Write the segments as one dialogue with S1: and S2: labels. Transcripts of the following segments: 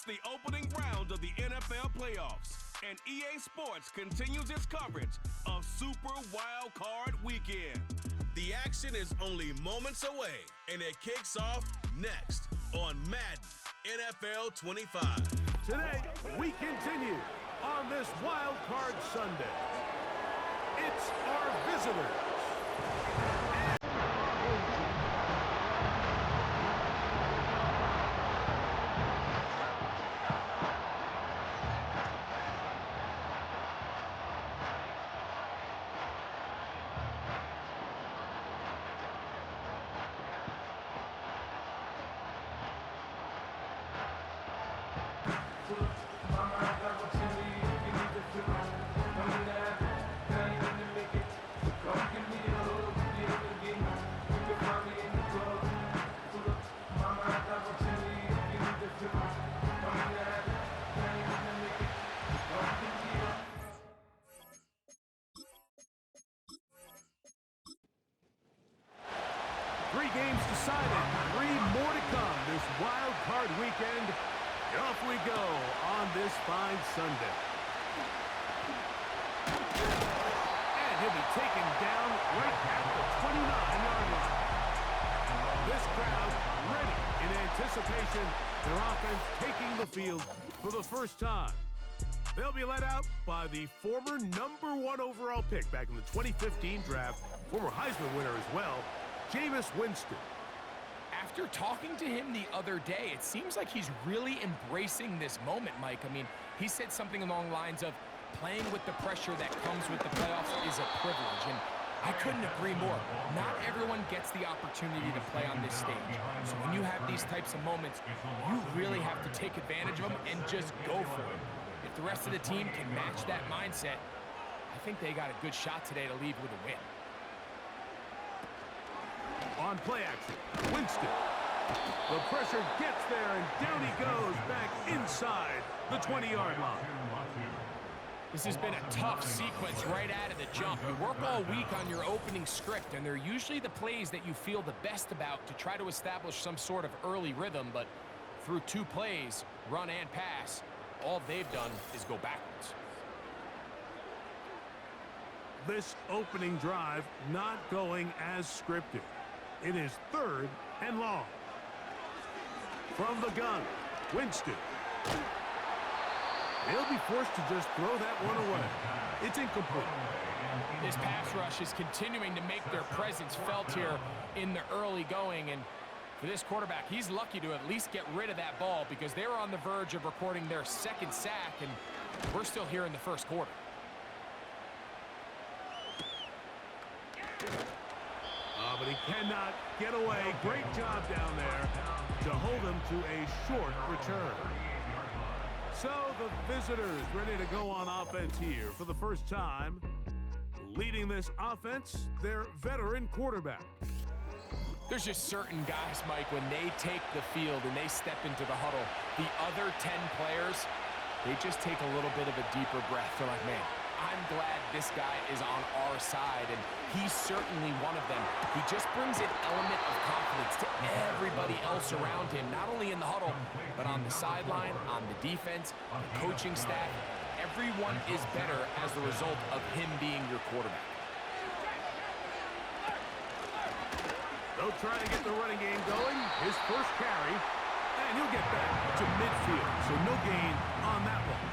S1: the opening round of the NFL playoffs, and EA Sports continues its coverage of Super Wild Card Weekend. The action is only moments away, and it kicks off next on Madden NFL 25.
S2: Today, we continue on this Wild Card Sunday. It's our visitors. Three games decided, three more to come this Wild Card Weekend. Off we go on this fine Sunday. And he'll be taken down right at the 29-yard line. This crowd ready in anticipation, their offense taking the field for the first time. They'll be led out by the former #1 overall pick back in the 2015 draft, former Heisman winner as well, Jameis Winston.
S3: After talking to him the other day, it seems like he's really embracing this moment, Mike. I mean, he said something along the lines of playing with the pressure that comes with the playoffs is a privilege, and I couldn't agree more. Not everyone gets the opportunity to play on this stage. So when you have these types of moments, you really have to take advantage of them and just go for it. If the rest of the team can match that mindset, I think they got a good shot today to leave with a win.
S2: On play action, Winston. The pressure gets there, and down he goes back inside the 20-yard line.
S3: This has been a tough sequence right out of the jump. You work all week on your opening script, and they're usually the plays that you feel the best about to try to establish some sort of early rhythm, but through two plays, run and pass, all they've done is go backwards.
S2: This opening drive not going as scripted. It is 3rd and long. From the gun, Winston. They'll be forced to just throw that one away. It's incomplete.
S3: This pass rush is continuing to make their presence felt here in the early going, and for this quarterback, he's lucky to at least get rid of that ball because they were on the verge of recording their second sack, and we're still here in the first quarter.
S2: But he cannot get away. Great job down there to hold him to a short return. So the visitors ready to go on offense here for the first time. Leading this offense, their veteran quarterback.
S3: There's just certain guys, Mike, when they take the field and they step into the huddle, the other 10 players, they just take a little bit of a deeper breath. They're like, man, I'm glad this guy is on our side, and he's certainly one of them. He just brings an element of confidence to everybody else around him, not only in the huddle, but on the sideline, on the defense, the coaching staff. Everyone is better as a result of him being your quarterback.
S2: They'll try to get the running game going. His first carry, and he'll get back to midfield, so no gain on that one.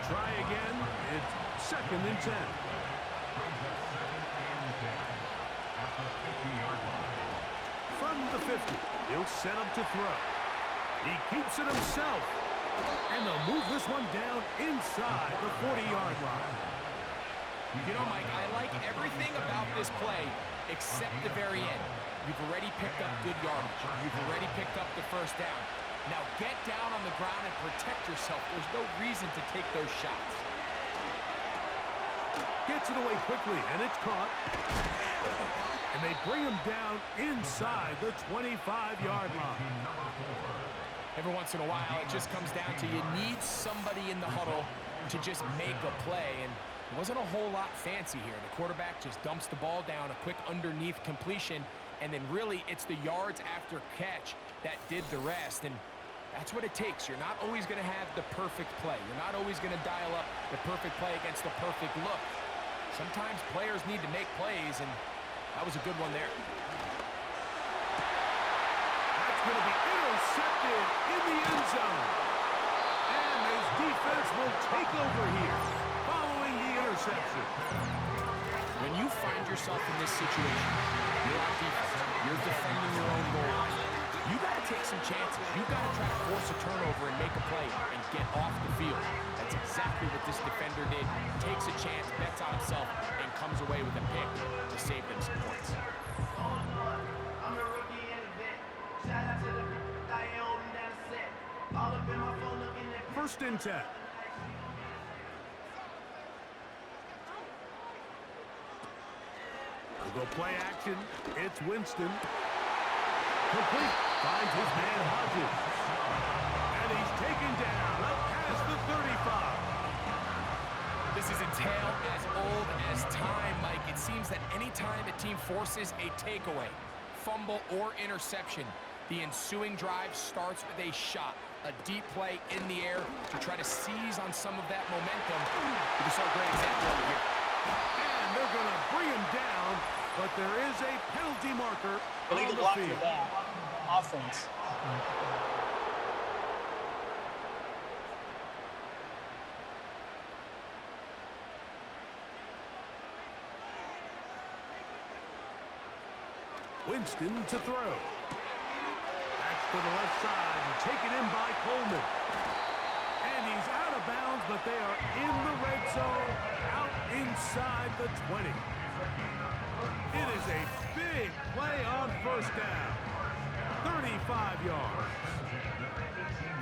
S2: Try again. It's 2nd and 10. From the 50, he'll set up to throw. He keeps it himself, and they'll move this one down inside the 40-yard line.
S3: You know, Mike, I like everything about this play except the very end. You've already picked up good yardage. You've already picked up the first down. Now get down on the ground and protect yourself. There's no reason to take those shots.
S2: Gets it away quickly, and it's caught. And they bring him down inside the 25-yard line.
S3: Every once in a while, it just comes down to you need somebody in the huddle to just make a play, and it wasn't a whole lot fancy here. The quarterback just dumps the ball down, a quick underneath completion, and then really it's the yards after catch that did the rest. And That's what it takes. You're not always going to have the perfect play. You're not always going to dial up the perfect play against the perfect look. Sometimes players need to make plays, and that was a good one there.
S2: That's going to be intercepted in the end zone. And his defense will take over here following the interception.
S3: When you find yourself in this situation, you're on defense, you're defending your own goal line, you got to take some chances. You got to try to force a turnover and make a play and get off the field. That's exactly what this defender did. Takes a chance, bets on himself, and comes away with a pick to save them some points.
S2: First and 10. We'll go play action. It's Winston. Complete. Finds his man Hodges. And he's taken down up past the 35.
S3: This is a tale as old as time, Mike. It seems that any time a team forces a takeaway, fumble, or interception, the ensuing drive starts with a shot, a deep play in the air to try to seize on some of that momentum. We saw a great example over here.
S2: And they're going to bring him down, but there is a penalty marker on the field.
S4: Offense.
S2: Winston to throw. Back to the left side and taken in by Coleman. And he's out of bounds, but they are in the red zone, out inside the 20. It is a big play on first down. 35 yards.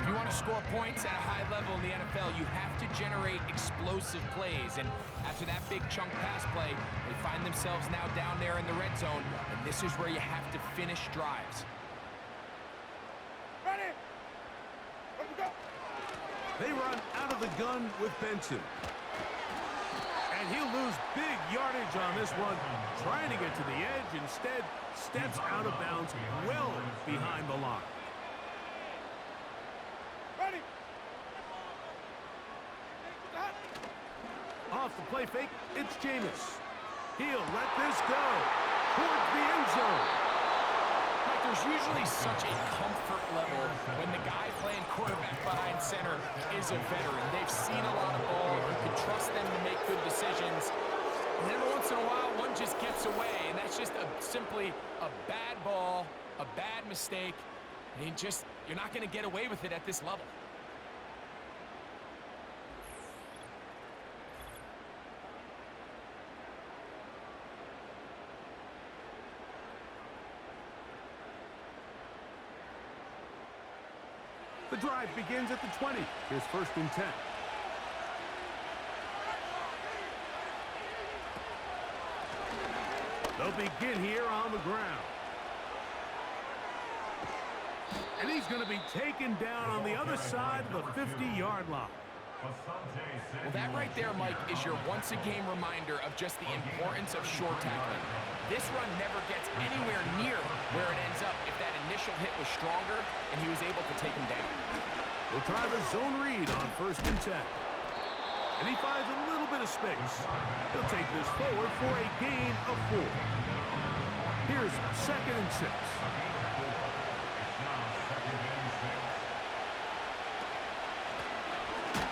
S3: If you want to score points at a high level in the NFL, you have to generate explosive plays. And after that big chunk pass play, they find themselves now down there in the red zone. And this is where you have to finish drives.
S2: Ready? Let's go. They run out of the gun with Benson. And he'll lose big yardage on this one. Trying to get to the edge, instead steps out of bounds well behind the line. Ready. Off the play fake, it's Jameis. He'll let this go towards the end zone.
S3: Mike, there's usually such a comfort level when the guy playing quarterback behind center is a veteran. They've seen a lot of ball. You can trust them to make good decisions. And every once in a while, one just gets away, and that's just simply a bad ball, a bad mistake. And you're not going to get away with it at this level.
S2: The drive begins at the 20. Here's first and 10. They'll begin here on the ground. And he's going to be taken down on the other side of the 50-yard line.
S3: Well, that right there, Mike, is your once-a-game reminder of just the importance of short tackling. This run never gets anywhere near where it ends up if that initial hit was stronger and he was able to take him down.
S2: We'll try the zone read on first and 10. And he finds a little bit of space. He'll take this forward for a gain of 4. Here's second and 6.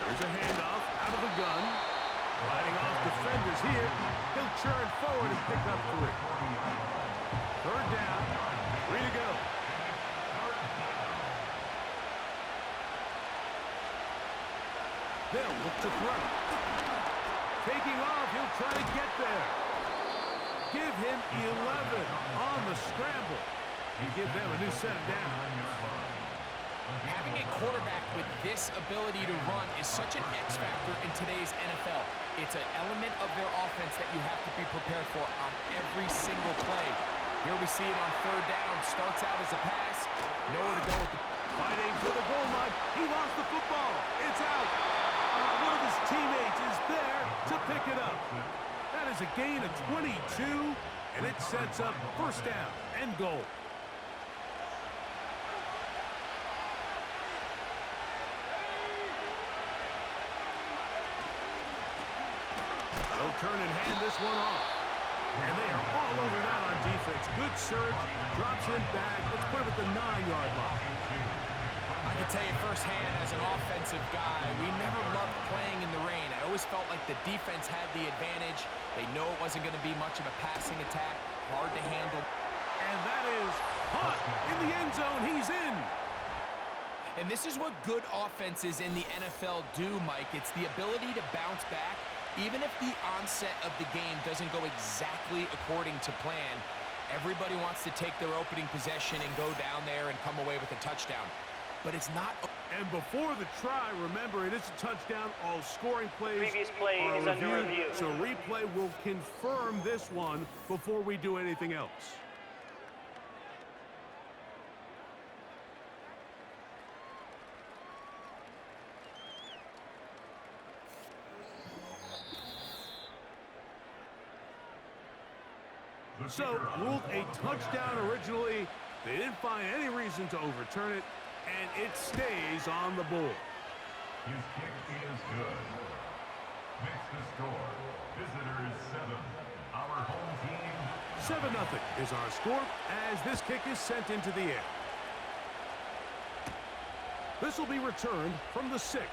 S2: There's a handoff out of the gun. Fighting off defenders here. He'll churn forward and pick up 3. Third down. 3 to go. They'll look to throw. Taking off, he'll try to get there. Give him 11 on the scramble. And give them a new set down.
S3: Having a quarterback with this ability to run is such an X factor in today's NFL. It's an element of their offense that you have to be prepared for on every single play. Here we see it on third down. Starts out as a pass. Nowhere to go with the...
S2: Fighting for the goal line. He lost the football. It's out. One of his teammates is there to pick it up. That is a gain of 22, and it sets up first down and goal. turn and hand this one off. And they are all over that on defense. Good surge, drops it back. Let's put it at the 9-yard line.
S3: I can tell you firsthand, as an offensive guy, we never loved playing in the rain. I always felt like the defense had the advantage. They know it wasn't going to be much of a passing attack, hard to handle.
S2: And that is caught in the end zone. He's in.
S3: And this is what good offenses in the NFL do, Mike. It's the ability to bounce back, even if the onset of the game doesn't go exactly according to plan. Everybody wants to take their opening possession and go down there and come away with a touchdown. But it's not.
S2: And before the try, remember, it is a touchdown. All scoring plays
S4: Previous play
S2: are
S4: is under review.
S2: So replay will confirm this one before we do anything else. So, ruled a touchdown originally. They didn't find any reason to overturn it, and it stays on the board.
S5: His kick is good. Makes the score. Visitors 7. Our home team
S2: 7-0 is our score as this kick is sent into the air. This will be returned from the 6.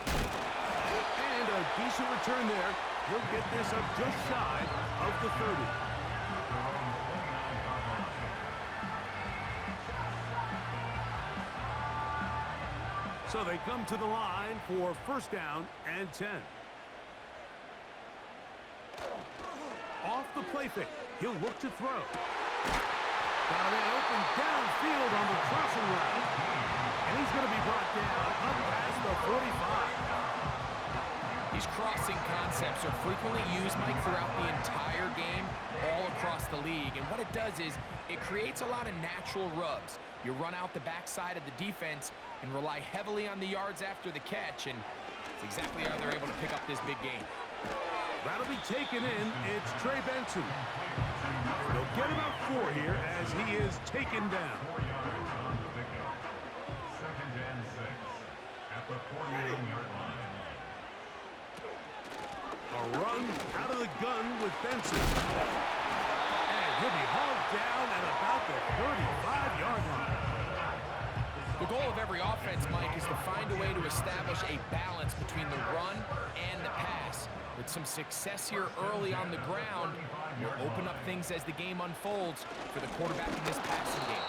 S2: And a decent return there. He'll get this up just shy of the 30. So they come to the line for first down and 10. Off the play fake. He'll look to throw. Got a man open downfield on the crossing route. And he's going to be brought down up past the 45.
S3: These crossing concepts are frequently used, Mike, throughout the entire game, all across the league. And what it does is it creates a lot of natural rubs. You run out the backside of the defense and rely heavily on the yards after the catch, and it's exactly how they're able to pick up this big game.
S2: That'll be taken in. It's Trey Benson. They'll get about 4 here as he is taken down.
S5: 4 yards on the pickup. 2nd and 6 at the 41-yard line.
S2: A run out of the gun with Benson. And he'll be hauled down at about the 35-yard line.
S3: The goal of every offense, Mike, is to find a way to establish a balance between the run and the pass. With some success here early on the ground, you'll open up things as the game unfolds for the quarterback in this passing game.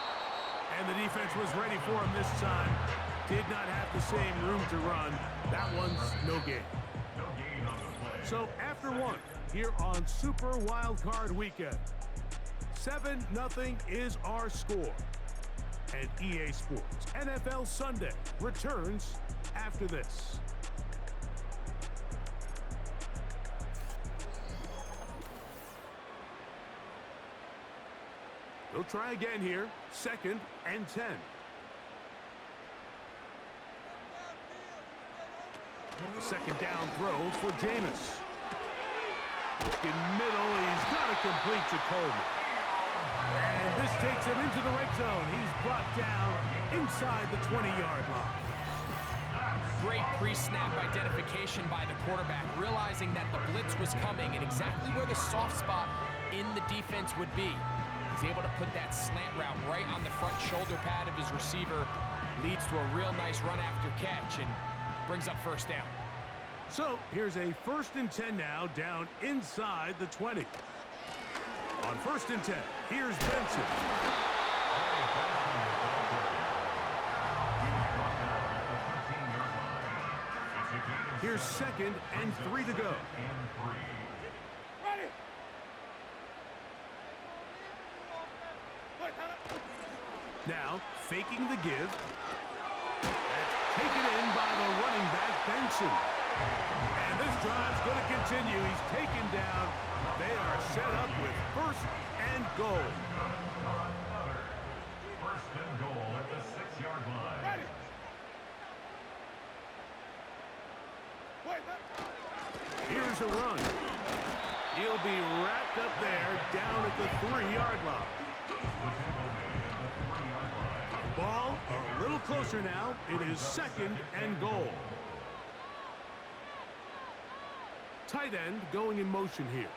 S2: And the defense was ready for him this time. Did not have the same room to run. That one's no gain.
S5: No gain on the play.
S2: So after one, here on Super Wild Card Weekend, 7-0 is our score. And EA Sports NFL Sunday returns after this. They'll try again here. 2nd and 10. Second down throw for Jameis. In middle, he's got to complete to Coleman. And this takes him into the red zone. He's brought down inside the 20-yard line.
S3: Great pre-snap identification by the quarterback, realizing that the blitz was coming and exactly where the soft spot in the defense would be. He's able to put that slant route right on the front shoulder pad of his receiver. Leads to a real nice run after catch and brings up first down.
S2: So here's a 1st and 10 now, down inside the 20. On 1st and 10, here's Benson. Here's 2nd and 3 to go. Now, faking the give. That's taken in by the running back, Benson. And this drive's going to continue. He's taken down. They are set up with 1st and goal.
S5: 1st and goal at the 6-yard line.
S2: Here's a run. He'll be wrapped up there down at the 3-yard line. Ball a little closer now. It is 2nd and goal. tight end going in motion here.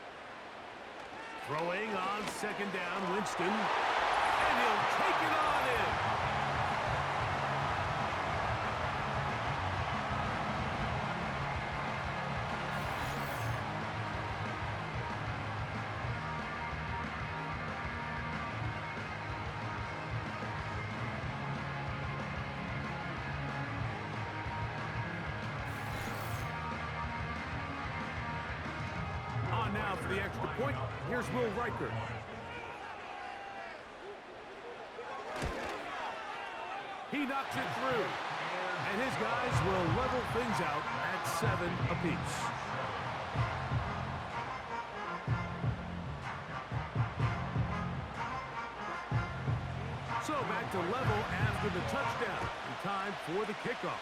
S2: Throwing on second down, Winston. And he'll take it on in. Now for the extra point, here's Will Riker. He knocks it through. And his guys will level things out at 7 apiece. So back to level after the touchdown. And time for the kickoff.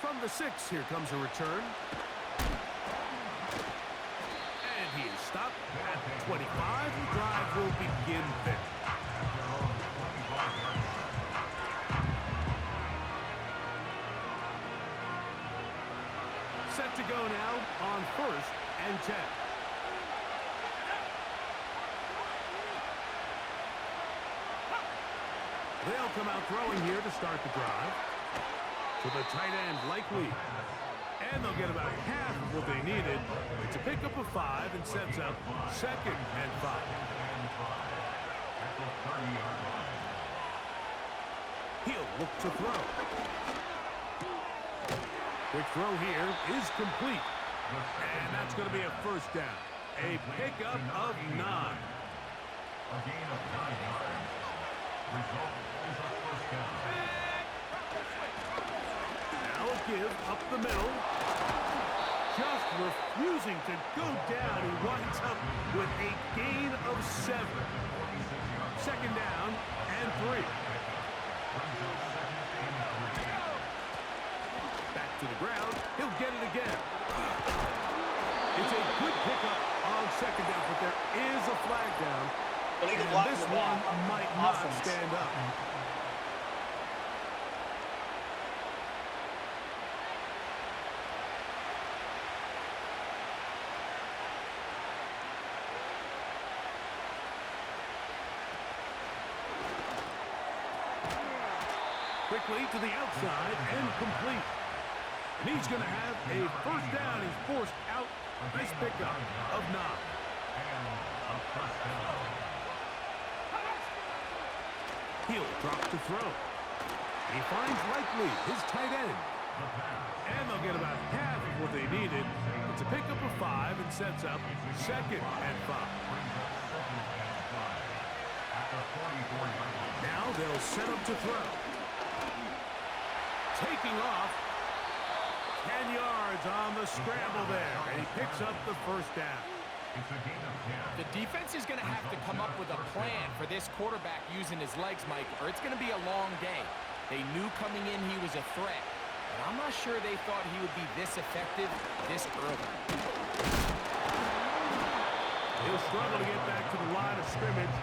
S2: From the 6, here comes a return. He is stopped at 25. The drive will begin there. Set to go now on 1st and 10. They'll come out throwing here to start the drive. To the tight end, likely. And they'll get about half of what they needed. It's a pickup of 5 and sets up 2nd and 5. He'll look to throw. Quick throw here is complete. And that's going to be a first down. A pickup of 9.
S5: A gain of 9 yards. Result is a first down.
S2: Now a give up the middle. Just refusing to go down. He winds up with a gain of 7. 2nd down and 3. Back to the ground. He'll get it again. It's a good pickup on 2nd down, but there is a flag down. And this one might not stand up. Quickly to the outside and complete. And he's going to have a first down. He's forced out. Nice pickup of 9. He'll drop to throw. He finds Likely, his tight end. And they'll get about half of what they needed. It's a pickup of 5 and sets up 2nd and 5. Now they'll set up to throw. Taking off. 10 yards on the scramble there. And he picks up the first down.
S3: The defense is going to have to come up with a plan for this quarterback using his legs, Mike, or it's going to be a long day. They knew coming in he was a threat, but I'm not sure they thought he would be this effective this early.
S2: He'll struggle to get back to the line of scrimmage.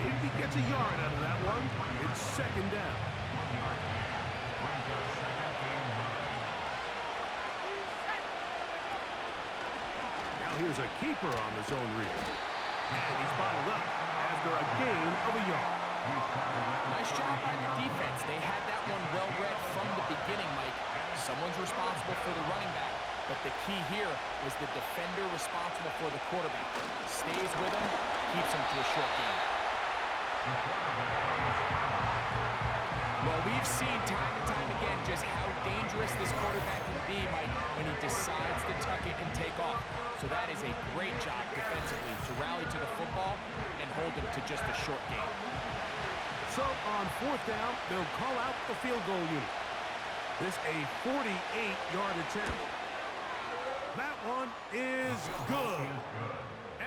S2: Maybe he gets a yard out of that one. It's 2nd down. Here's a keeper on the zone read. And he's bottled up after a gain of a yard.
S3: Nice job by the defense. They had that one well read from the beginning, Mike. Someone's responsible for the running back, but the key here was the defender responsible for the quarterback. Stays with him, keeps him to a short game. Well, we've seen time and time again just how dangerous this quarterback can be, Mike, when he decides to tuck it and take off. So that is a great job defensively to rally to the football and hold him to just a short game.
S2: So on 4th down, they'll call out the field goal unit. This a 48-yard attempt. That one is good.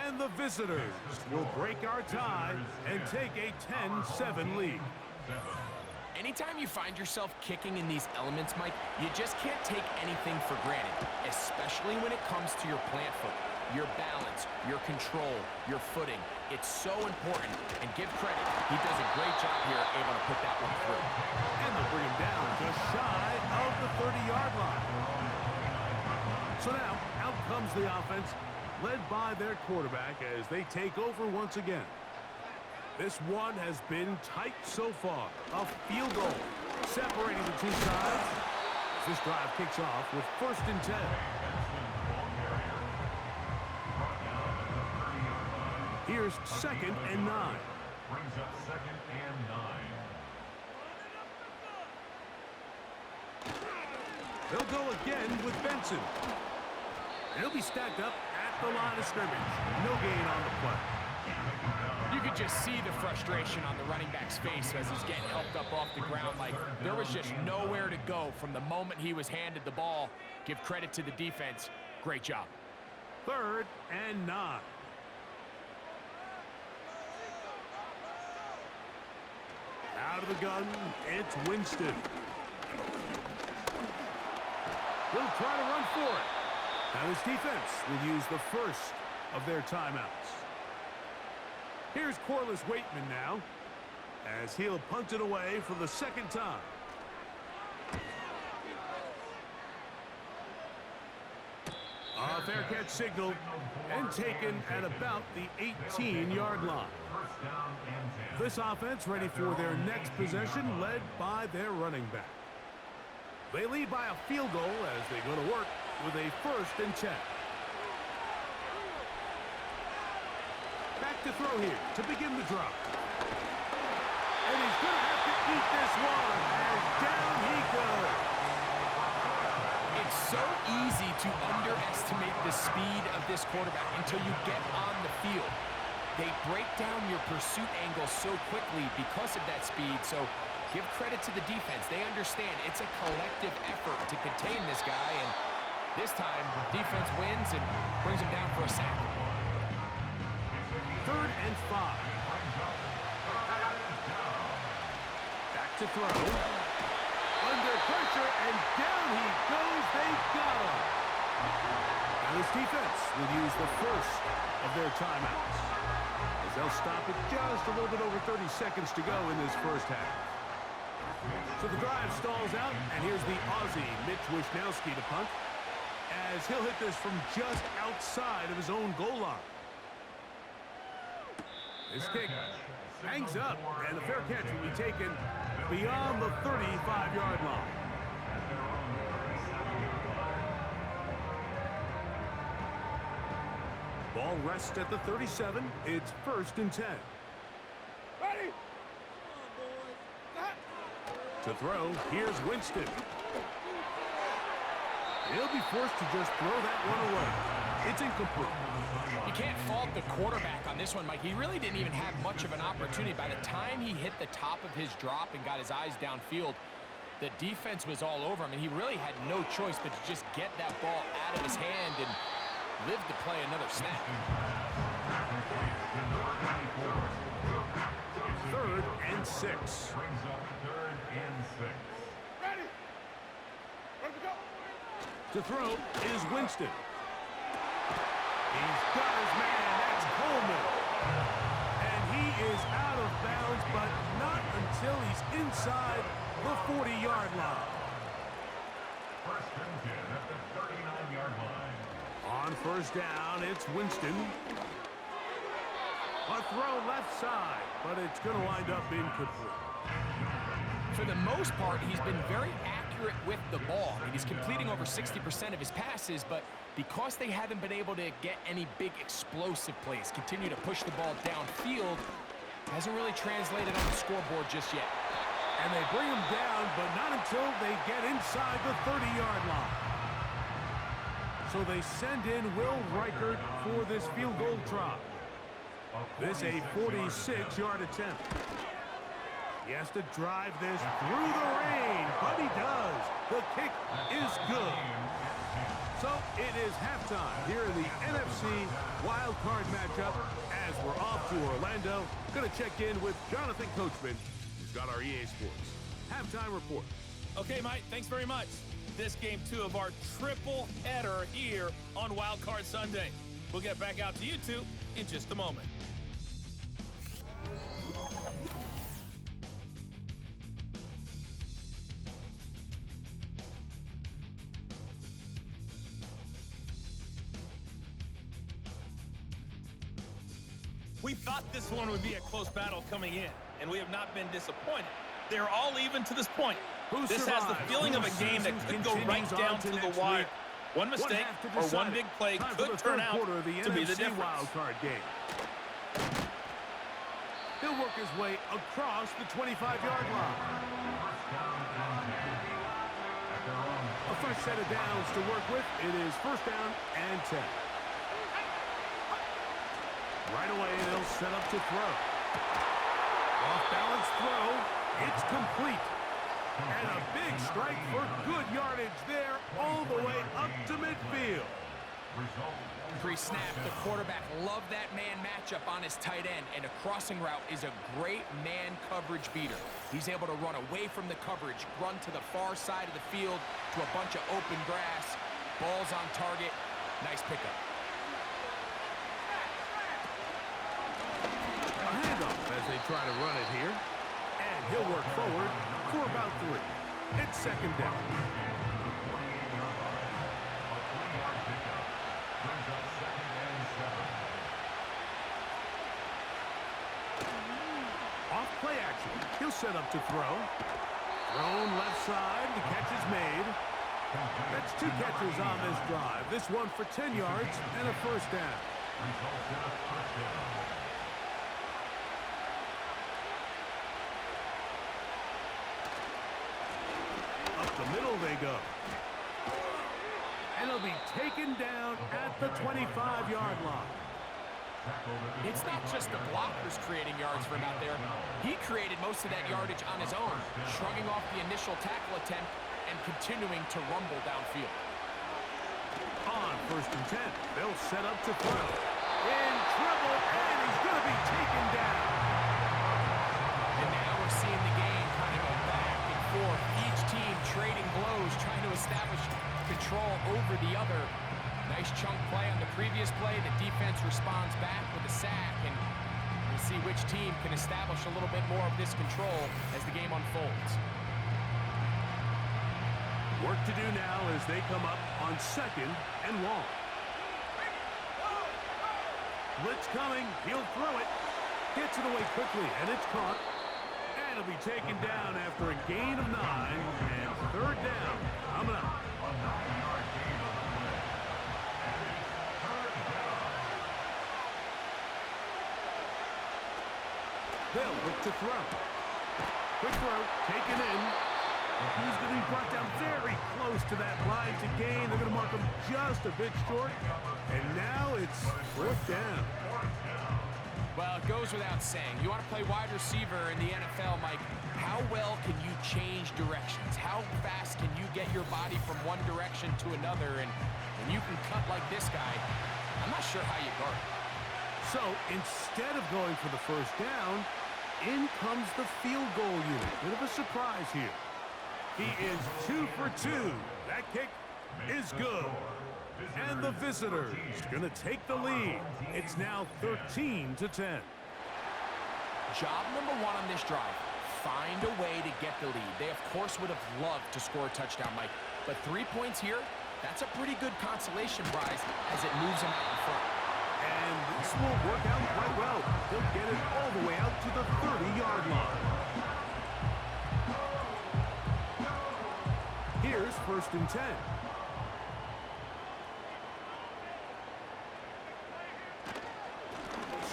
S2: And the visitors will break our tie and take a 10-7 lead.
S3: Anytime you find yourself kicking in these elements, Mike, you just can't take anything for granted, especially when it comes to your plant foot, your balance, your control, your footing. It's so important, and give credit. He does a great job here able to put that one through.
S2: And they'll bring him down just shy of the 30-yard line. So now, out comes the offense, led by their quarterback as they take over once again. This one has been tight so far. A field goal separating the two sides. This drive kicks off with 1st and 10. Here's 2nd and 9.
S5: Brings up 2nd and 9.
S2: They'll go again with Benson. He'll be stacked up at the line of scrimmage. No gain on the play.
S3: You could just see the frustration on the running back's face as he's getting helped up off the ground. Like, there was just nowhere to go from the moment he was handed the ball. Give credit to the defense. Great job.
S2: 3rd and 9. Out of the gun, it's Winston. He'll try to run for it. Now his defense will use the first of their timeouts. Here's Corliss Waitman now, as he'll punt it away for the 2nd time. A fair catch signal and taken at about the 18-yard line. This offense ready for their next possession, led by their running back. They lead by a field goal as they go to work with a 1st and 10. Back to throw here to begin the drop. And he's going to have to eat this one as down he goes.
S3: It's so easy to underestimate the speed of this quarterback until you get on the field. They break down your pursuit angle so quickly because of that speed, so give credit to the defense. They understand it's a collective effort to contain this guy, and this time, defense wins and brings him down for a sack.
S2: 3rd and 5. Back to throw. Under pressure, and down he goes. They got him. Now this defense will use the first of their timeouts, as they'll stop it just a little bit over 30 seconds to go in this first half. So the drive stalls out, and here's the Aussie, Mitch Wishnowsky, to punt, as he'll hit this from just outside of his own goal line. This kick hangs up, and the fair catch will be taken beyond the 35-yard line. Ball rests at the 37. It's 1st and 10. Ready? To throw, here's Winston. He'll be forced to just throw that one away. It's incomplete.
S3: You can't fault the quarterback on this one, Mike. He really didn't even have much of an opportunity. By the time he hit the top of his drop and got his eyes downfield, the defense was all over him, and he really had no choice but to just get that ball out of his hand and live to play another snap.
S2: 3rd and 6.
S5: Brings up 3rd and 6.
S2: Ready? Ready to go. To throw is Winston. He's got his man. That's Coleman. And he is out of bounds, but not until he's inside the 40-yard line.
S5: 1st and 10 at the 39-yard line.
S2: On 1st down, it's Winston. A throw left side, but it's going to wind up incomplete.
S3: For the most part, he's been very accurate with the ball. I mean, he's completing over 60% of his passes, but because they haven't been able to get any big explosive plays, continue to push the ball downfield, hasn't really translated on the scoreboard just yet.
S2: And they bring him down, but not until they get inside the 30-yard line. So they send in Will Reichert for this field goal try. This a 46-yard attempt. He has to drive this through the rain, but he does. The kick is good. So it is halftime here in the NFC Wild Card matchup as we're off to Orlando. Going to check in with Jonathan Coachman, who's got our EA Sports halftime report.
S6: Okay, Mike, thanks very much. This game 2 of our triple header here on Wild Card Sunday. We'll get back out to you two in just a moment. We thought this one would be a close battle coming in, and we have not been disappointed. They're all even to this point. This has the feeling of a game that could go right down to the wire. One mistake or one big play could turn out to be the difference.
S2: Wild card game. He'll work his way across the 25-yard line. A fresh set of downs to work with. It is first down and 10. Right away, they'll set up to throw. Off-balance throw. It's complete. And a big strike for good yardage there all the way up to midfield.
S3: Pre-snap, the quarterback loved that man matchup on his tight end, and a crossing route is a great man coverage beater. He's able to run away from the coverage, run to the far side of the field to a bunch of open grass. Ball's on target. Nice pickup.
S2: A handoff as they try to run it here. And he'll work forward for about 3. It's second down. Off play action. He'll set up to throw. Thrown left side. The catch is made. That's 2 catches on this drive. This one for 10 yards and a first down. Up the middle they go. And he'll be taken down at the 25-yard line.
S3: It's not just the blockers creating yards for him out there. He created most of that yardage on his own, shrugging off the initial tackle attempt and continuing to rumble downfield.
S2: On first and 10, they'll set up to throw. In trouble, and he's going to be taken down.
S3: And now we're seeing the game kind of go back and forth. Each team trading blows, trying to establish control over the other. Nice chunk play on the previous play. The defense responds back with a sack, and we'll see which team can establish a little bit more of this control as the game unfolds.
S2: Work to do now as they come up on second and long. Blitz coming. He'll throw it. Gets it away quickly, and it's caught. And it'll be taken down after a gain of 9, and third down coming up. They'll look to throw. Quick throw, taken in. He's going to be brought down very close to that line to gain. They're going to mark him just a bit short. And now it's fourth down.
S3: Well, it goes without saying. You want to play wide receiver in the NFL, Mike. How well can you change directions? How fast can you get your body from one direction to another? And when you can cut like this guy, I'm not sure how you guard it.
S2: So instead of going for the first down, in comes the field goal unit. Bit of a surprise here. He is 2 for 2. That kick is good. And the visitors going to take the lead. It's now 13-10.
S3: Job number 1 on this drive, find a way to get the lead. They, of course, would have loved to score a touchdown, Mike. But 3 points here, that's a pretty good consolation prize as it moves them out in front.
S2: And this will work out quite well. He'll get it all the way out to the 30-yard line. Here's first and 10.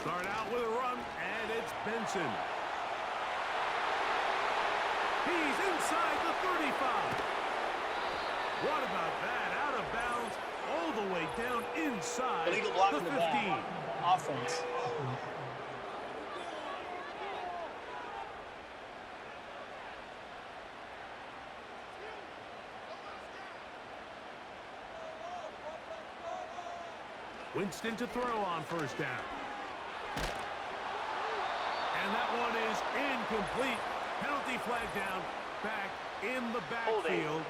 S2: Start out with a run, and it's Benson. He's inside the 35. What about that? Out of bounds, all the way down inside
S4: Illegal block
S2: the
S4: in the
S2: 15.
S4: back. Offense.
S2: Winston to throw on first down. And that one is incomplete. Penalty flag down, back in the backfield,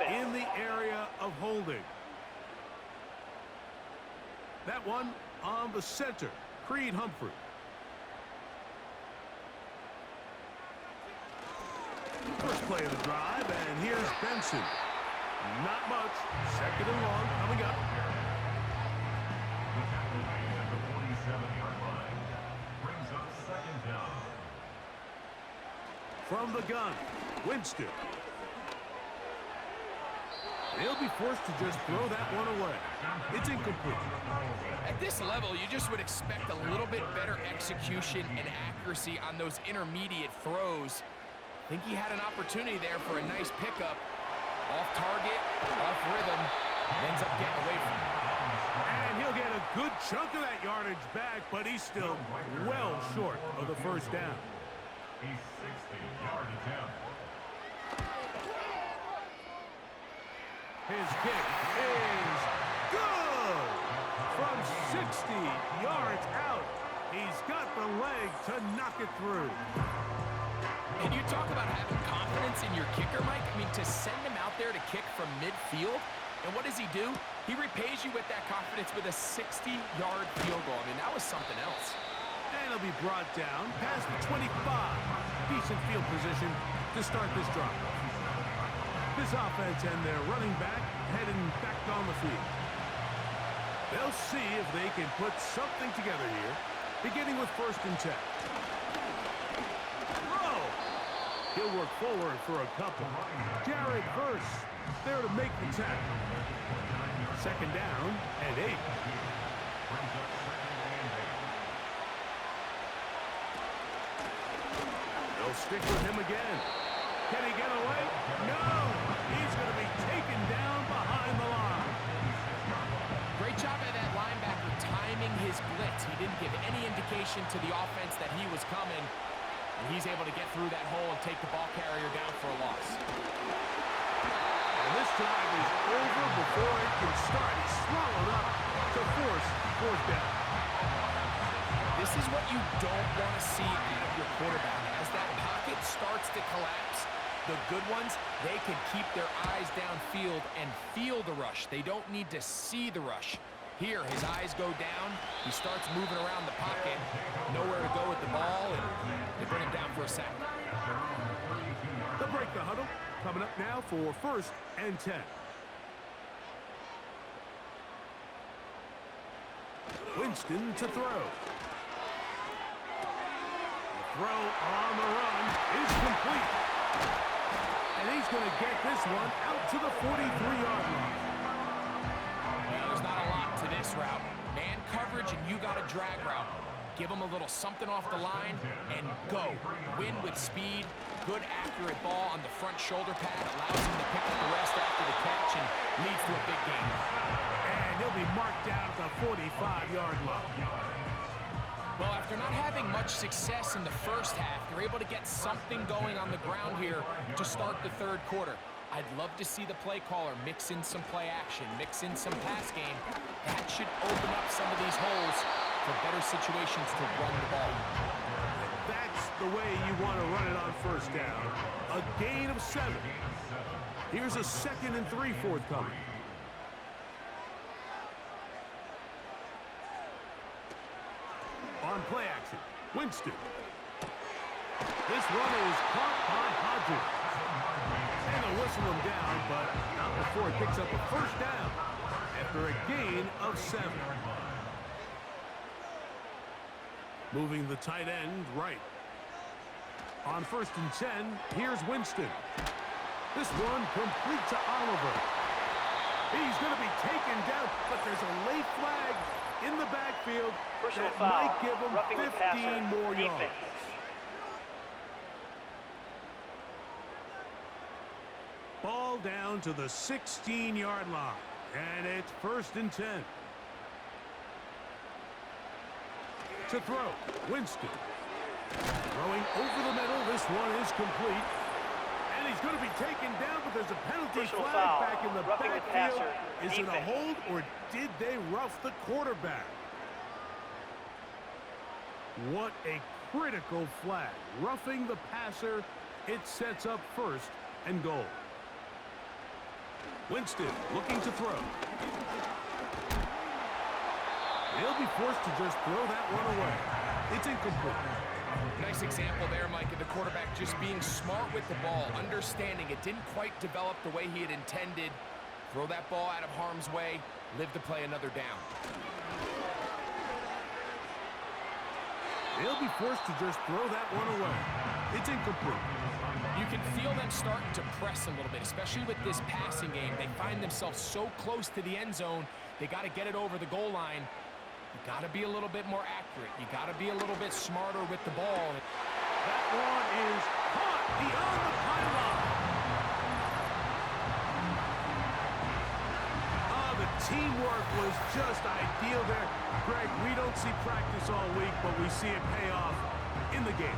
S2: in the area of holding. That one on the center, Creed Humphrey. First play of the drive, and here's Benson. Not much. Second and long coming up. from the gun. Winston. They'll be forced to just throw that one away. It's incomplete.
S3: At this level, you just would expect a little bit better execution and accuracy on those intermediate throws. I think he had an opportunity there for a nice pickup. Off target, off rhythm, ends up getting away from it.
S2: And he'll get a good chunk of that yardage back, but he's still well short of the first down.
S5: A 60-yard attempt.
S2: His kick is good! From 60 yards out, he's got the leg to knock it through.
S3: And you talk about having confidence in your kicker, Mike. I mean, to send him out there to kick from midfield, and what does he do? He repays you with that confidence with a 60-yard field goal. I mean, that was something else.
S2: And he'll be brought down past the 25. Decent field position to start this drive. This offense and their running back heading back on the field. They'll see if they can put something together here, beginning with 1st and 10. Throw! He'll work forward for a couple. Jared Verse there to make the tackle. 2nd down and 8. They'll stick with him again. Can he get away? No! He's going to be taken down behind the line.
S3: Great job by that linebacker timing his blitz. He didn't give any indication to the offense that he was coming, and he's able to get through that hole and take the ball carrier down for a loss.
S2: And this drive is over before it can start. He's swallowed up to force 4th down.
S3: This is what you don't want to see out of your quarterback. As that pocket starts to collapse, the good ones, they can keep their eyes downfield and feel the rush. They don't need to see the rush. Here, his eyes go down. He starts moving around the pocket. Nowhere to go with the ball, and they bring him down for a sack.
S2: They'll break the huddle. Coming up now for 1st and 10. Winston to throw. The throw on the run is complete. And he's going to get this one out to the 43-yard line.
S3: Well, there's not a lot to this route. Man coverage, and you got a drag route. Give him a little something off the line and go. Win with speed. Good, accurate ball on the front shoulder pad. Allows him to pick up the rest after the catch and leads to a big game.
S2: And he'll be marked down at the 45-yard line.
S3: Well, after not having much success in the first half, they're able to get something going on the ground here to start the 3rd quarter. I'd love to see the play caller mix in some play action, mix in some pass game. That should open up some of these holes for better situations to run the ball.
S2: That's the way you want to run it on 1st down. A gain of 7. Here's a 2nd and 3 forthcoming. On play action, Winston. This one is caught by Hodges. And they'll whistle him down, but not before he picks up a 1st down after a gain of 7. Moving the tight end right. On 1st and 10, here's Winston. This one complete to Oliver. He's going to be taken down, but there's a late flag in the backfield that might give him 15 more yards. Ball down to the 16-yard line, and it's 1st and 10. To throw, Winston. Throwing over the middle, this one is complete. And he's going to be taken down, but there's a penalty flag back in the backfield. Is it a hold, or did they rough the quarterback? What a critical flag. Roughing the passer, it sets up 1st and goal. Winston looking to throw. He'll be forced to just throw that one away. It's incomplete.
S3: Nice example there, Mike, of the quarterback just being smart with the ball, understanding it didn't quite develop the way he had intended. Throw that ball out of harm's way, live to play another down.
S2: He'll be forced to just throw that one away. It's incomplete.
S3: You can feel them starting to press a little bit, especially with this passing game. They find themselves so close to the end zone, they got to get it over the goal line. You got to be a little bit more accurate. You got to be a little bit smarter with the ball.
S2: That one is caught beyond the pylon. Oh, the teamwork was just ideal there. Greg, we don't see practice all week, but we see it pay off in the game.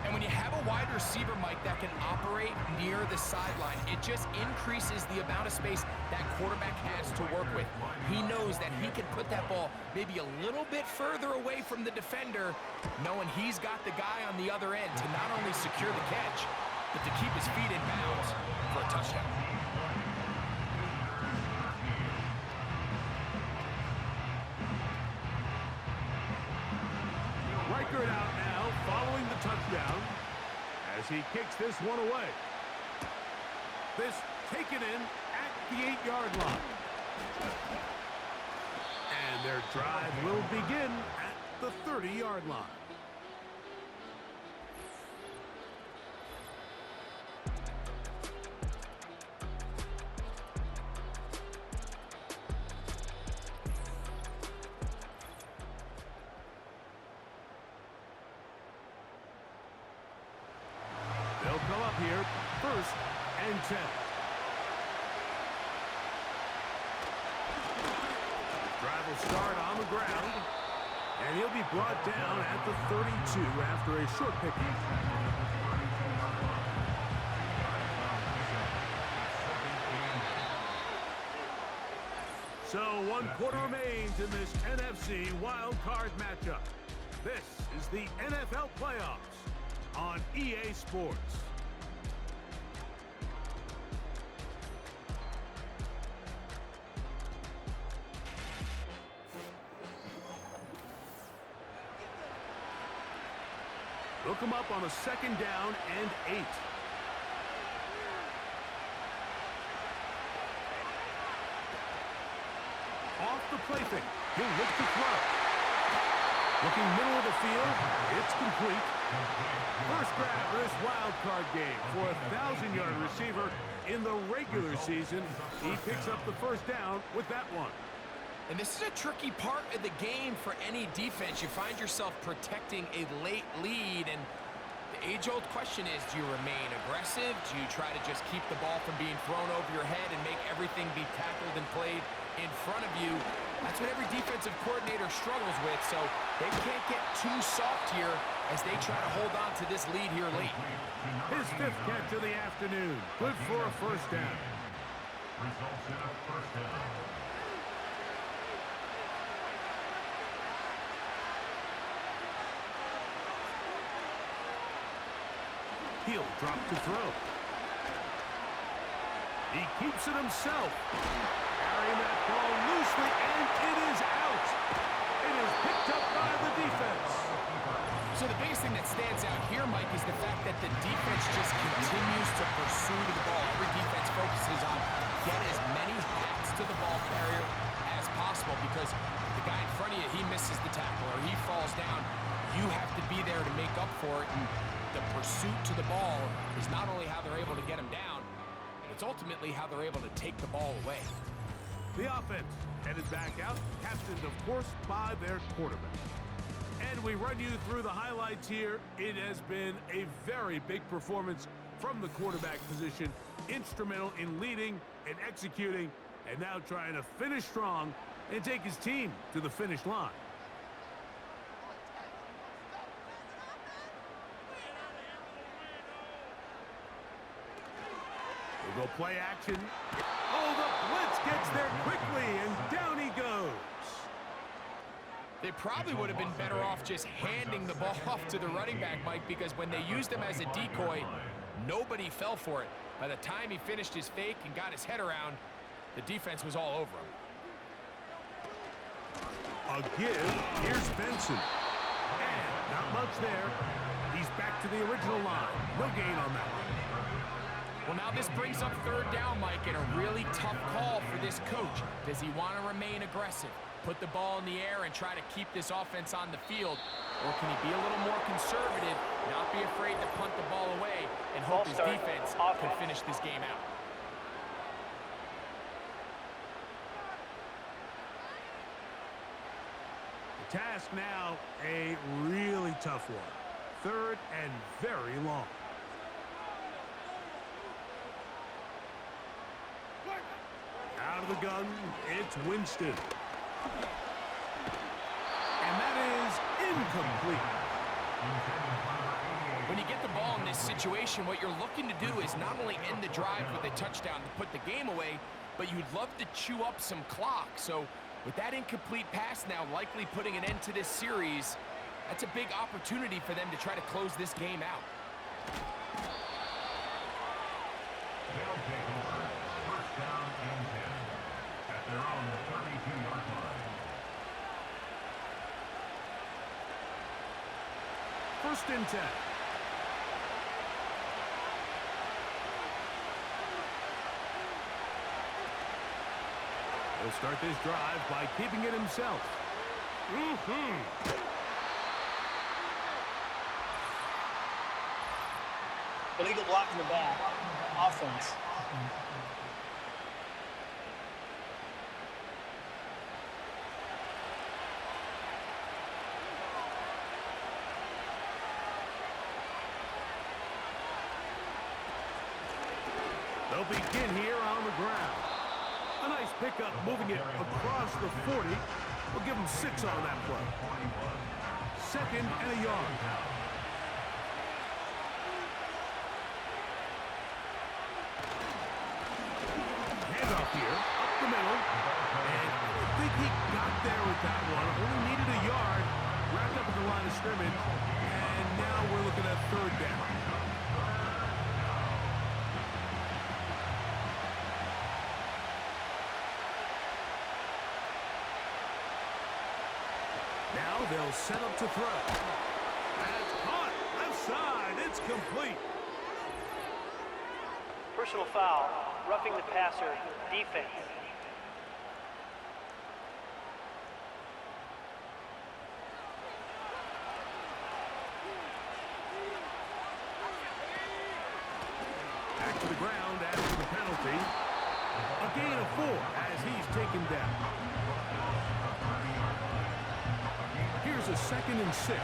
S3: And when you have a wide receiver, Mike, that can operate near the sideline, it just increases the amount of space that quarterback has to work with. He knows that he can put that ball maybe a little bit further away from the defender, knowing he's got the guy on the other end to not only secure the catch, but to keep his feet in bounds for a touchdown.
S2: Reichert out now, following the touchdown, as he kicks this one away. This taken in at the 8-yard line. And their drive will begin at the 30-yard line. They'll come up here, 1st and 10. The drive will start on the ground, and he'll be brought down at the 32 after a short pickup. So 1 quarter remains in this NFC wild card matchup. This is the NFL playoffs on EA Sports. They'll come up on a 2nd down and 8. Off the play fake. He'll look to throw. Looking middle of the field. It's complete. First grab for this wild card game for a 1,000-yard receiver in the regular season. He picks up the 1st down with that one.
S3: And this is a tricky part of the game for any defense. You find yourself protecting a late lead, and the age-old question is, do you remain aggressive? Do you try to just keep the ball from being thrown over your head and make everything be tackled and played in front of you? That's what every defensive coordinator struggles with, so they can't get too soft here as they try to hold on to this lead here late.
S2: His 5th catch of the afternoon. Good for a 1st down.
S5: Results in a 1st down.
S2: He'll drop to throw. He keeps it himself. Carrying that ball loosely, and it is out. It is picked up by the defense.
S3: So the biggest thing that stands out here, Mike, is the fact that the defense just continues to pursue the ball. Every defense focuses on get as many hats to the ball carrier as possible, because the guy in front of you, he misses the tackle or he falls down. You have to be there to make up for it, and the pursuit to the ball is not only how they're able to get him down, it's ultimately how they're able to take the ball away.
S2: The offense headed back out, captained, of course, by their quarterback. And we run you through the highlights here. It has been a very big performance from the quarterback position, instrumental in leading and executing, and now trying to finish strong and take his team to the finish line. We'll go play action. Oh, the blitz gets there quickly, and down he goes.
S3: They probably would have been better off just handing the ball off to the running back, Mike, because when they used him as a decoy, nobody fell for it. By the time he finished his fake and got his head around, the defense was all over him.
S2: A give. Here's Benson. And not much there. He's back to the original line. No gain on that one.
S3: Well, now this brings up 3rd down, Mike, and a really tough call for this coach. Does he want to remain aggressive? put the ball in the air and try to keep this offense on the field? Or can he be a little more conservative, not be afraid to punt the ball away, and hope his defense can finish this game out?
S2: The task now, a really tough one. 3rd and very long. Out of the gun, it's Winston. And that is incomplete.
S3: When you get the ball in this situation, what you're looking to do is not only end the drive with a touchdown to put the game away, but you'd love to chew up some clock. So with that incomplete pass now likely putting an end to this series, that's a big opportunity for them to try to close this game out.
S5: They'll take over. First down and 10 at their own 32-yard line.
S2: 1st and 10. He'll start this drive by keeping it himself.
S4: Illegal block in the back. Offense.
S2: They'll begin here on the ground. A nice pickup, moving it across the 40. We'll give him 6 on that play. 2nd and a yard. Handoff here, up the middle. And I don't think he got there with that one. Only needed a yard. Wrapped up at the line of scrimmage. And now we're looking at 3rd down. Now they'll set up to throw. That's caught. Left side. It's complete.
S7: Personal foul, roughing the passer, defense.
S2: Back to the ground after the penalty. A gain of 4 as he's taken down. Here's a 2nd and 6.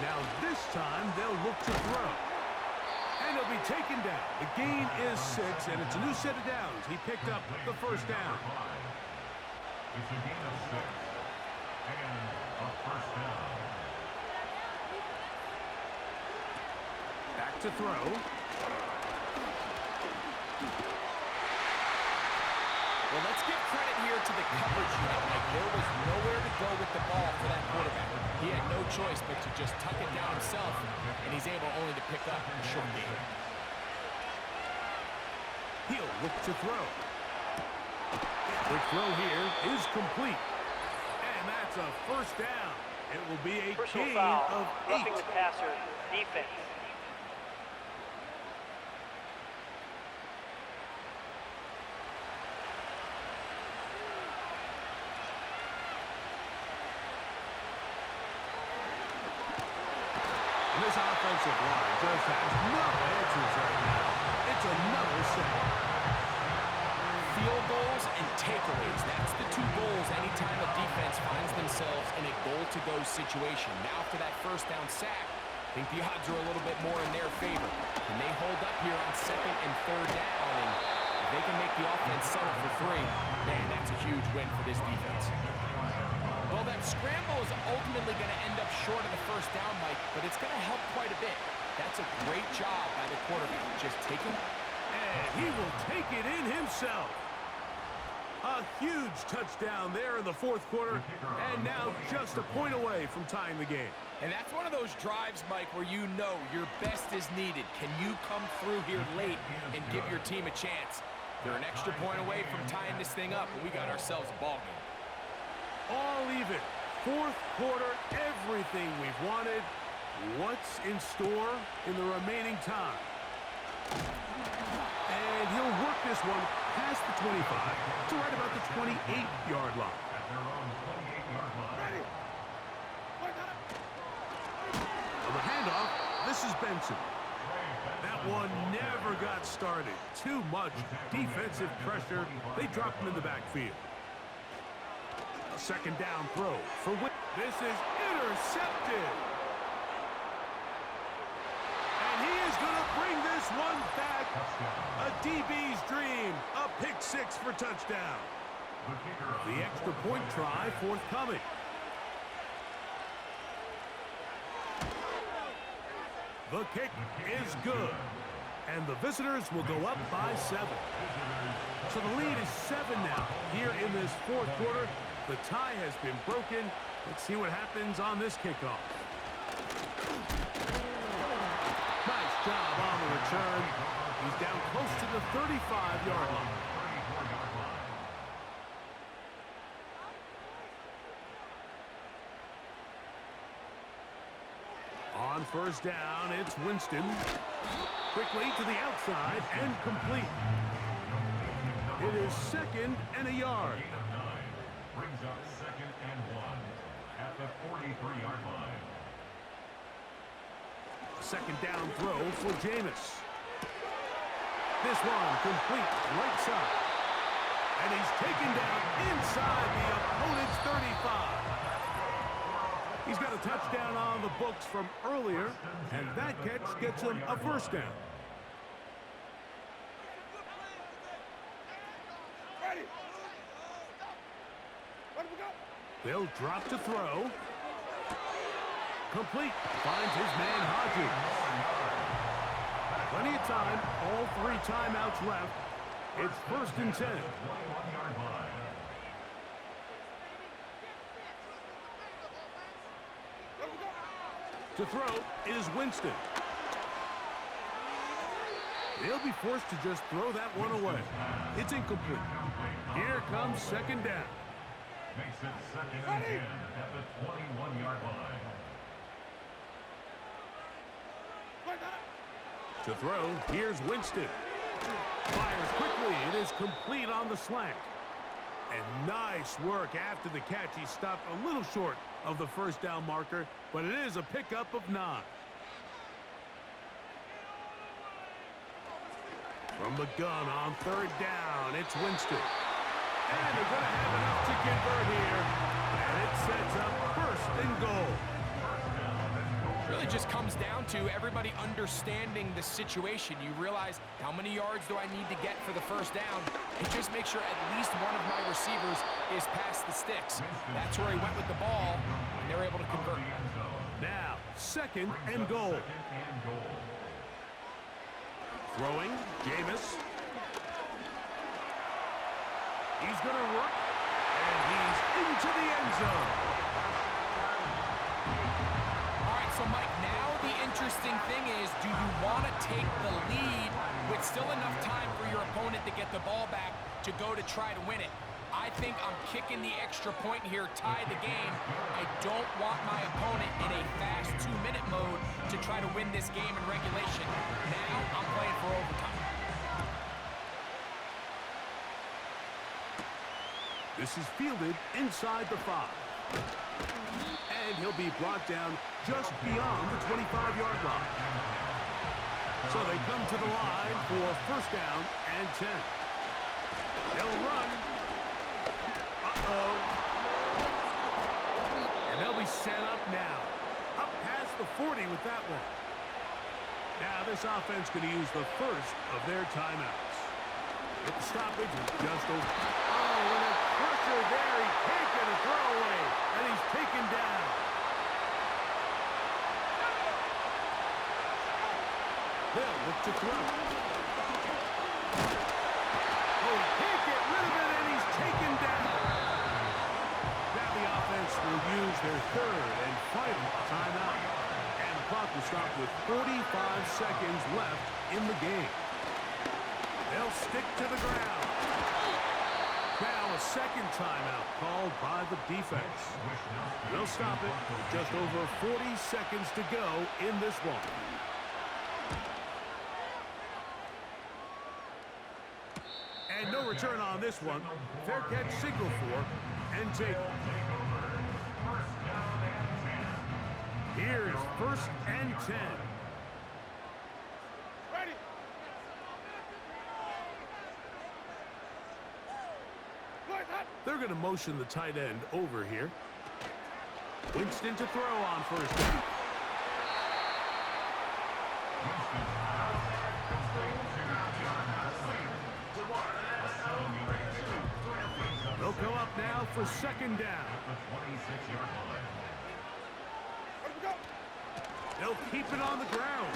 S2: Now this time they'll look to throw. And he'll be taken down. The gain is 6, and it's a new set of downs. He picked up the 1st down.
S5: It's a gain of 6 and a 1st down.
S2: Back to throw.
S3: Well, let's give credit here to the coverage unit. Like, there was nowhere to go with the ball for that quarterback. He had no choice but to just tuck it down himself, and he's able only to pick up a short gain.
S2: He'll look to throw. The throw here is complete. And that's a 1st down. It will be a
S7: Personal
S2: gain
S7: foul,
S2: of 8.
S7: roughing the passer, defense.
S2: This offensive line just has no answers right now. It's another set.
S3: Field goals and takeaways. That's the 2 goals anytime a defense finds themselves in a goal-to-go situation. Now after that 1st down sack, I think the odds are a little bit more in their favor. Can they hold up here on 2nd and 3rd down? And if they can make the offense settle for 3, man, that's a huge win for this defense. Well, that scramble is ultimately going to end up short of the 1st down, Mike, but it's going to help quite a bit. That's a great job by the quarterback. Just take him.
S2: And he will take it in himself. A huge touchdown there in the 4th quarter, and now just a point away from tying the game.
S3: And that's one of those drives, Mike, where you know your best is needed. Can you come through here late and give your team a chance? They're an extra point away from tying this thing up, and we got ourselves a ball game.
S2: All even. 4th quarter, everything we've wanted. What's in store in the remaining time? And he'll work this one past the 25 to right about the 28-yard line.
S5: At their own 28-yard line.
S2: On the handoff, this is Benson. That one never got started. Too much defensive pressure. They dropped him in the backfield. A second down throw for Witt. This is intercepted. And he is going to bring this one back. A DB's dream. A pick six for touchdown. The extra point try forthcoming. The kick is good. And the visitors will go up by 7. So the lead is 7 now here in this fourth quarter. The tie has been broken. Let's see what happens on this kickoff. Nice job on the return. He's down close to the 35-yard line. On first down, it's Winston. Quickly to the outside and complete. It is 2nd and a yard.
S5: Brings up 2nd and 1 at the 43-yard line.
S2: Second down throw for Jameis. This one complete right side. And he's taken down inside the opponent's 35. He's got a touchdown on the books from earlier, and that catch gets him a first down. They'll drop to throw. Complete. Finds his man Hodges. Plenty of time. All 3 timeouts left. It's 1st and 10. To throw is Winston. They'll be forced to just throw that one away. It's incomplete. Here comes 2nd down.
S5: Makes it 2nd and 10 at the 21-yard line.
S2: To throw, here's Winston. Fires quickly. It is complete on the slant. And nice work after the catch. He stopped a little short of the first down marker, but it is a pickup of 9. From the gun on 3rd down, it's Winston. And they're going to have enough to convert here. And it sets up 1st and goal.
S3: Really just comes down to everybody understanding the situation. You realize how many yards do I need to get for the first down, and just make sure at least one of my receivers is past the sticks. That's where he went with the ball, and they were able to convert.
S2: Now, 2nd and goal. Throwing, Jameis. He's going to run, and he's into the end zone.
S3: So, Mike, now the interesting thing is, do you want to take the lead with still enough time for your opponent to get the ball back to go to try to win it? I think I'm kicking the extra point here, tie the game. I don't want my opponent in a fast 2-minute mode to try to win this game in regulation. Now I'm playing for overtime.
S2: This is fielded inside the 5. And he'll be brought down just beyond the 25-yard line. So they come to the line for 1st down and 10. They'll run. Uh-oh. And they'll be set up now. Up past the 40 with that one. Now this offense going to use the first of their timeouts. With the stoppage is just over. Oh, and a pressure there. He can't get a throwaway. And he's taken down. They'll look to throw. Oh, he can't get rid of it, and he's taken down. Now the offense will use their 3rd and final timeout. And the clock will stop with 45 seconds left in the game. They'll stick to the ground. Now a 2nd timeout called by the defense. They'll stop it with just over 40 seconds to go in this one. And no return on this one. Fair catch signal for and take. Here's 1st and 10. Ready. They're going to motion the tight end over here. Winston to throw on 1st down. They'll go up now for 2nd down. They'll keep it on the ground.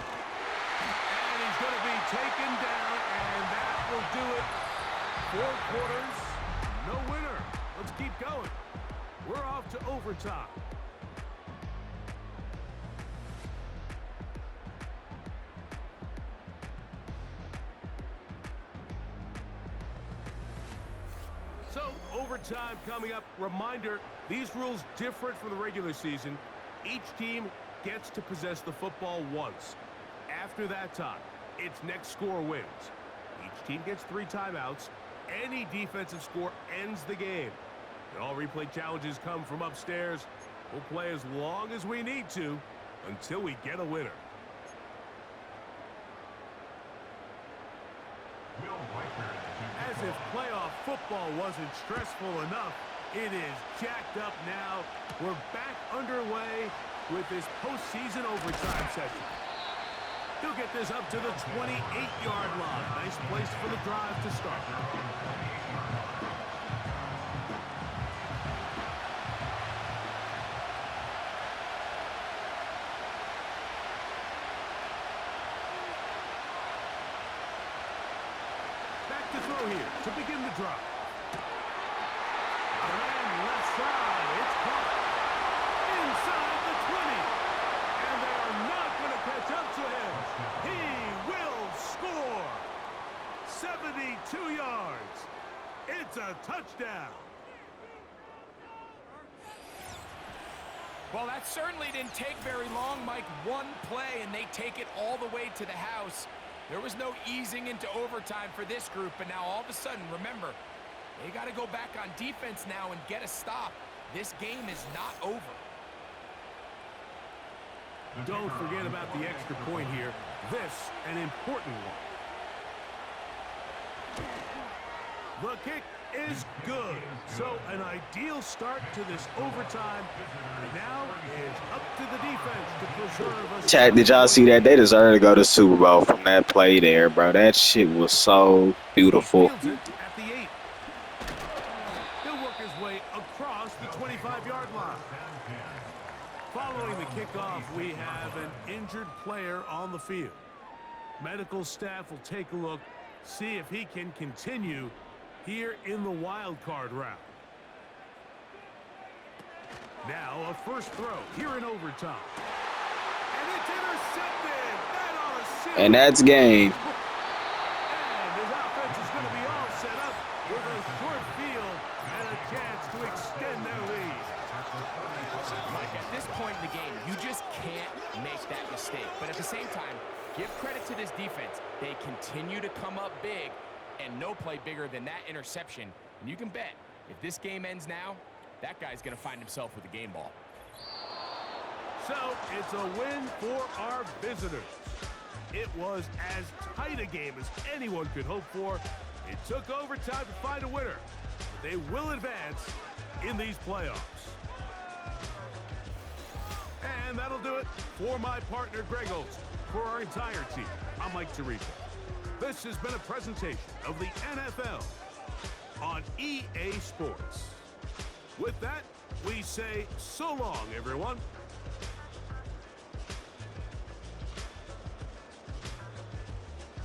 S2: And he's going to be taken down, and that will do it. 4 quarters, no winner. Let's keep going. We're off to overtime. So, overtime coming up. Reminder, these rules different from the regular season. Each team gets to possess the football once. After that time, its next score wins. Each team gets 3 timeouts. Any defensive score ends the game. And all replay challenges come from upstairs. We'll play as long as we need to until we get a winner. As if playoff football wasn't stressful enough, it is jacked up now. We're back underway with this postseason overtime session. He'll get this up to the 28-yard line. Nice place for the drive to start. Back to throw here to begin the drive. And left side, it's caught. Inside the 20. And they are not going to catch up to him. He will score. 72 yards. It's a touchdown.
S3: Well, that certainly didn't take very long, Mike. 1 play, and they take it all the way to the house. There was no easing into overtime for this group, but now all of a sudden, remember, they got to go back on defense now and get a stop. This game is not over.
S2: Don't forget about the extra point here. This, an important one. The kick is good. So an ideal start to this overtime. And now it's up to the defense to preserve a...
S8: Chat, did y'all see that? They deserve to go to Super Bowl from that play there, bro. That shit was so beautiful.
S2: At the 8. He'll work his way across the 25-yard line. Following the kickoff, we have an injured player on the field. Medical staff will take a look, see if he can continue here in the wild card round. Now a first throw here in overtime. And it's intercepted. That ought to seal.
S8: And that's game.
S2: And his offense is going to be all set up with a short field and a chance to extend their lead.
S3: Mike, at this point in the game, you just can't make that mistake. But at the same time, give credit to this defense. They continue to come up big, and no play bigger than that interception. And you can bet, if this game ends now, that guy's going to find himself with a game ball.
S2: So it's a win for our visitors. It was as tight a game as anyone could hope for. It took overtime to find a winner. They will advance in these playoffs. And that'll do it for my partner, Greg Olson. For our entire team, I'm Mike Tirico. This has been a presentation of the NFL on EA Sports. With that, we say so long, everyone.